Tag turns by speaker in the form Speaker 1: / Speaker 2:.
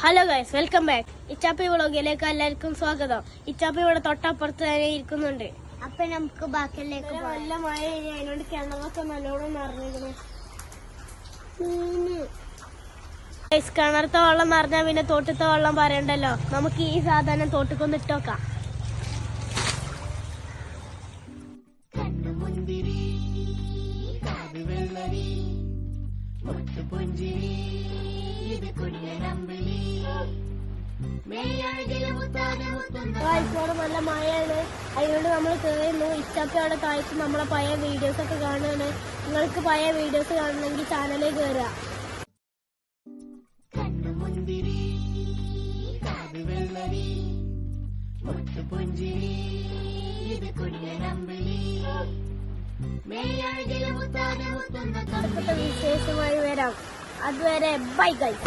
Speaker 1: Hello guys, welcome back. Ichappi വ്ളോഗിലേക്ക് എല്ലാവർക്കും സ്വാഗതം. ഇച്ചാപ്പി ഇവിടെ തൊട്ടപ്പുറത്ത് തന്നെ ഇരിക്കുന്നുണ്ട്.
Speaker 2: അപ്പൊ നമുക്ക് ബാക്കിയിലേക്ക്
Speaker 1: നല്ല മഴ അതിനോട് കിണറൊക്കെ നല്ലോണം നിറഞ്ഞിരുന്നു. കിണറത്തെ വെള്ളം നിറഞ്ഞാ പിന്നെ തോട്ടത്തെ വെള്ളം പറയണ്ടല്ലോ. നമുക്ക് ഈ സാധനം തോട്ടിക്കൊന്ന് ഇട്ടോക്കാം. നല്ല മഴയാണ്, അതിനോട് നമ്മൾ കയറുന്നു. ഇച്ചപ്പി അവിടെ താഴ്ച നമ്മളെ പഴയ വീഡിയോസ് ഒക്കെ കാണുകയാണ്. നിങ്ങൾക്ക് പഴയ വീഡിയോസ് കാണണമെങ്കിൽ ചാനലിൽ കയറുക. വിശേഷമായി വരാം. അതുവരെ ബൈ ഗൈസ്.